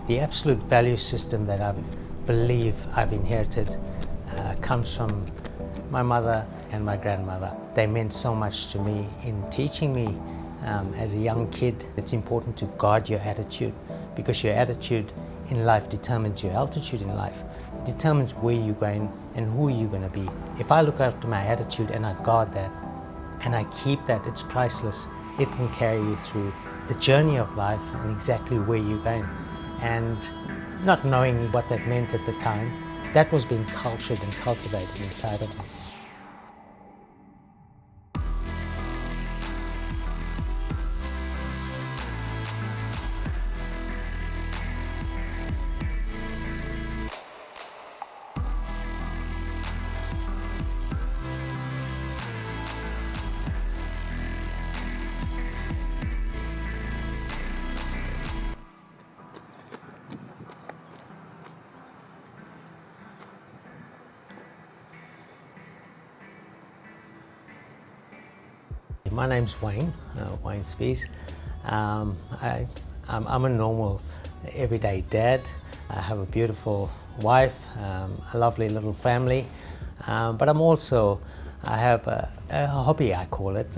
The absolute value system that I believe I've inherited comes from my mother and my grandmother. They meant so much to me in teaching me as a young kid. It's important to guard your attitude, because your attitude in life determines your altitude in life, determines where you're going and who you're going to be. If I look after my attitude and I guard that and I keep that, it's priceless. It can carry you through the journey of life and exactly where you're going. And not knowing what that meant at the time, that was being cultured and cultivated inside of me. My name's Wayne Spies. I'm a normal, everyday dad. I have a beautiful wife, a lovely little family, but I have a hobby, I call it.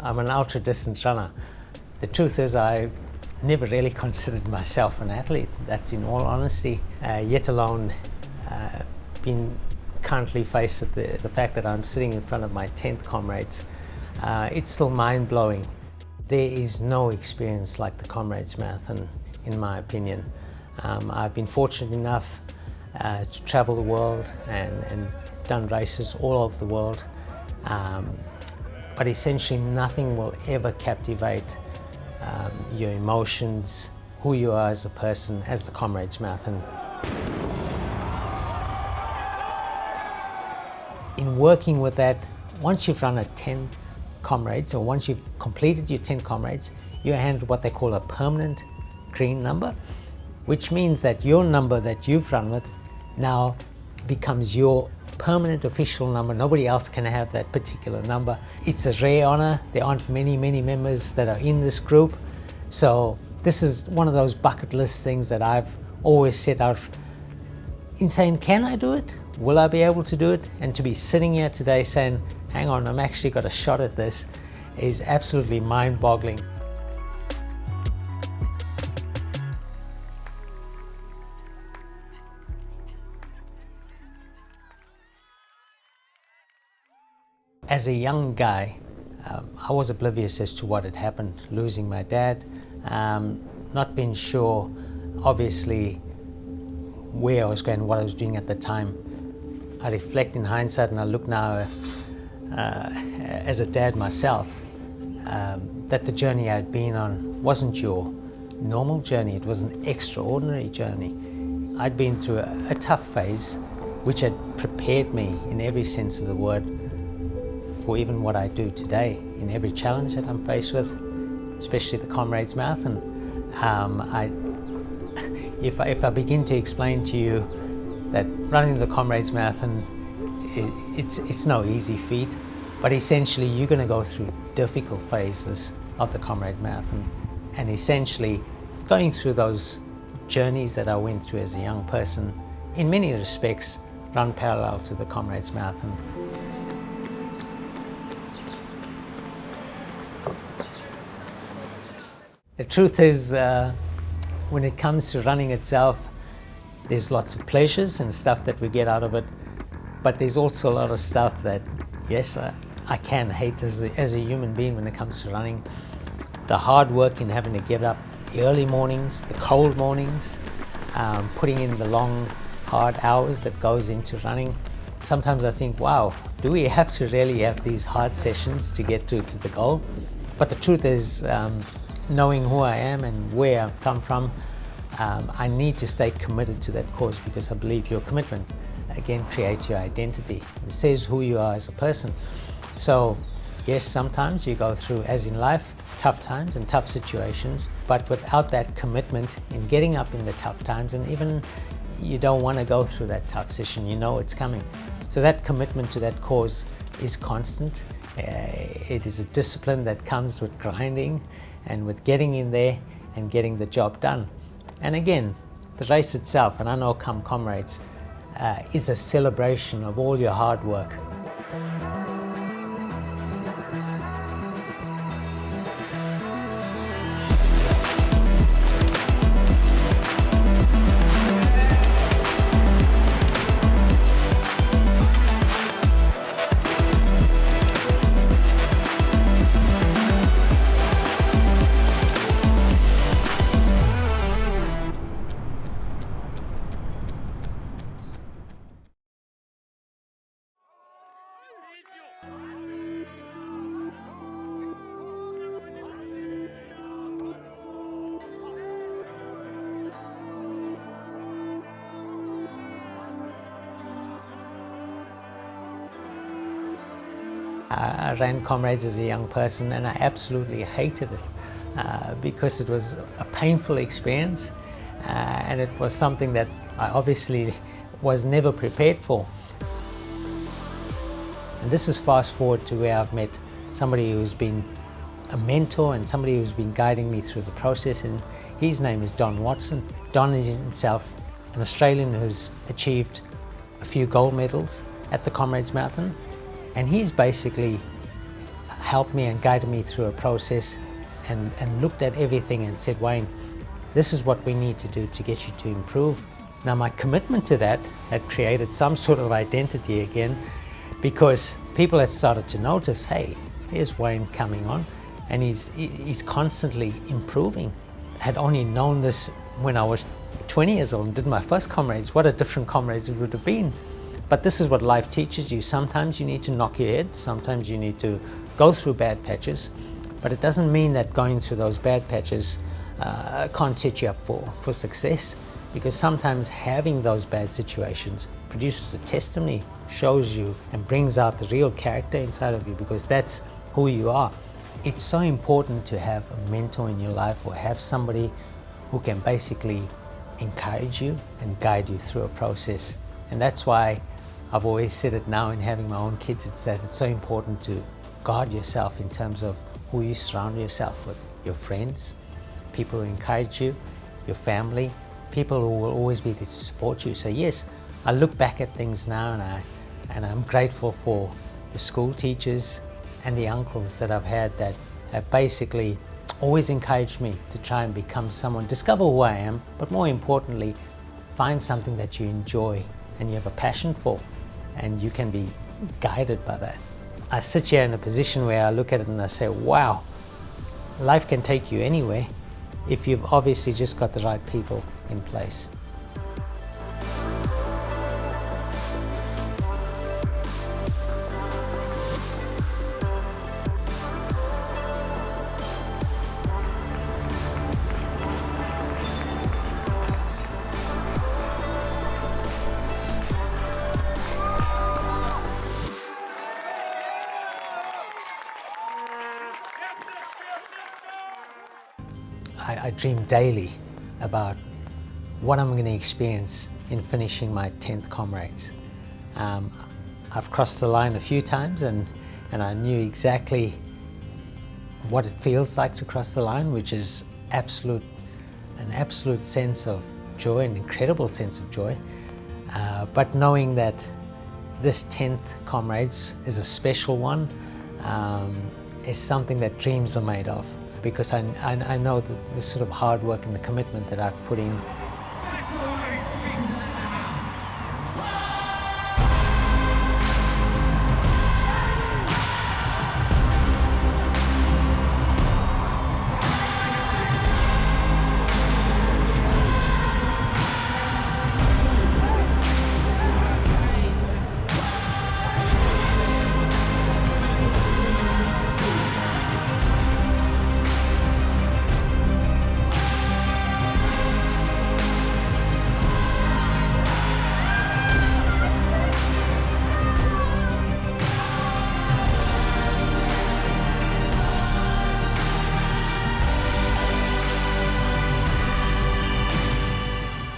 I'm an ultra-distance runner. The truth is, I never really considered myself an athlete, that's in all honesty, yet alone being currently faced with the fact that I'm sitting in front of my 10th Comrades. It's still mind-blowing. There is no experience like the Comrades Marathon, in my opinion. I've been fortunate enough to travel the world and done races all over the world, but essentially nothing will ever captivate your emotions, who you are as a person, as the Comrades Marathon. In working with that, once you've run a 10 Comrades, or once you've completed your 10 Comrades, you're handed what they call a permanent green number, which means that your number that you've run with now becomes your permanent official number. Nobody else can have that particular number. It's a rare honor. There aren't many members that are in this group. So this is one of those bucket list things that I've always set out in saying, can I do it? Will I be able to do it? And to be sitting here today saying, hang on, I'm actually got a shot at this, is absolutely mind-boggling. As a young guy, I was oblivious as to what had happened, losing my dad, not being sure, obviously, where I was going, what I was doing at the time. I reflect in hindsight and I look now as a dad myself, that the journey I'd been on wasn't your normal journey, it was an extraordinary journey. I'd been through a tough phase which had prepared me in every sense of the word for even what I do today, in every challenge that I'm faced with, especially the Comrades Marathon. If I begin to explain to you that running the Comrades Marathon, it's no easy feat, but essentially you're going to go through difficult phases of the Comrade Marathon, and essentially going through those journeys that I went through as a young person, in many respects, run parallel to the Comrades Marathon. The truth is, when it comes to running itself, there's lots of pleasures and stuff that we get out of it, but there's also a lot of stuff that, yes, I can hate as a human being when it comes to running. The hard work in having to get up the early mornings, the cold mornings, putting in the long, hard hours that goes into running. Sometimes I think, wow, do we have to really have these hard sessions to get to the goal? But the truth is, knowing who I am and where I've come from, I need to stay committed to that cause, because I believe your commitment, again, creates your identity. It says who you are as a person. So, yes, sometimes you go through, as in life, tough times and tough situations, but without that commitment in getting up in the tough times, and even you don't want to go through that tough session, you know it's coming. So that commitment to that cause is constant. It is a discipline that comes with grinding and with getting in there and getting the job done. And again, the race itself, and I know Comrades, is a celebration of all your hard work. I ran Comrades as a young person, and I absolutely hated it because it was a painful experience, and it was something that I obviously was never prepared for. And this is fast forward to where I've met somebody who's been a mentor and somebody who's been guiding me through the process, and his name is Don Watson. Don is himself an Australian who's achieved a few gold medals at the Comrades Marathon. And he's basically helped me and guided me through a process and looked at everything and said, Wayne, this is what we need to do to get you to improve. Now my commitment to that had created some sort of identity again, because people had started to notice, hey, here's Wayne coming on and he's constantly improving. I had only known this when I was 20 years old and did my first Comrades. What a different Comrades it would have been. But this is what life teaches you. Sometimes you need to knock your head, sometimes you need to go through bad patches, but it doesn't mean that going through those bad patches can't set you up for success, because sometimes having those bad situations produces a testimony, shows you and brings out the real character inside of you, because that's who you are. It's so important to have a mentor in your life, or have somebody who can basically encourage you and guide you through a process. And that's why I've always said it now in having my own kids, it's that it's so important to guard yourself in terms of who you surround yourself with. Your friends, people who encourage you, your family, people who will always be there to support you. So yes, I look back at things now and I'm grateful for the school teachers and the uncles that I've had that have basically always encouraged me to try and become someone, discover who I am, but more importantly, find something that you enjoy and you have a passion for, and you can be guided by that. I sit here in a position where I look at it and I say, wow, life can take you anywhere if you've obviously just got the right people in place. I dream daily about what I'm going to experience in finishing my 10th Comrades. I've crossed the line a few times and I knew exactly what it feels like to cross the line, which is an absolute sense of joy, an incredible sense of joy. But knowing that this 10th Comrades is a special one is something that dreams are made of, because I know that the sort of hard work and the commitment that I've put in.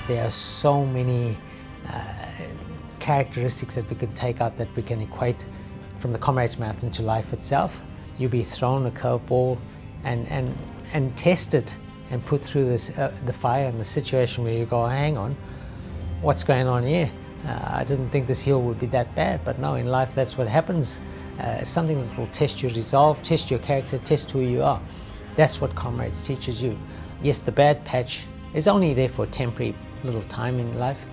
There are so many characteristics that we could take out, that we can equate from the Comrades Marathon to life itself. You'll be thrown a curveball and tested and put through this, the fire and the situation where you go, hang on, what's going on here? I didn't think this hill would be that bad, but no, in life that's what happens. Something that will test your resolve, test your character, test who you are. That's what Comrades teaches you. Yes, the bad patch is only there for a temporary little time in life.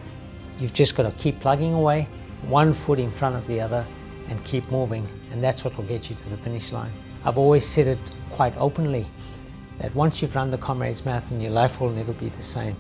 You've just got to keep plugging away, one foot in front of the other, and keep moving, and that's what will get you to the finish line. I've always said it quite openly, that once you've run the Comrades Marathon, your life will never be the same.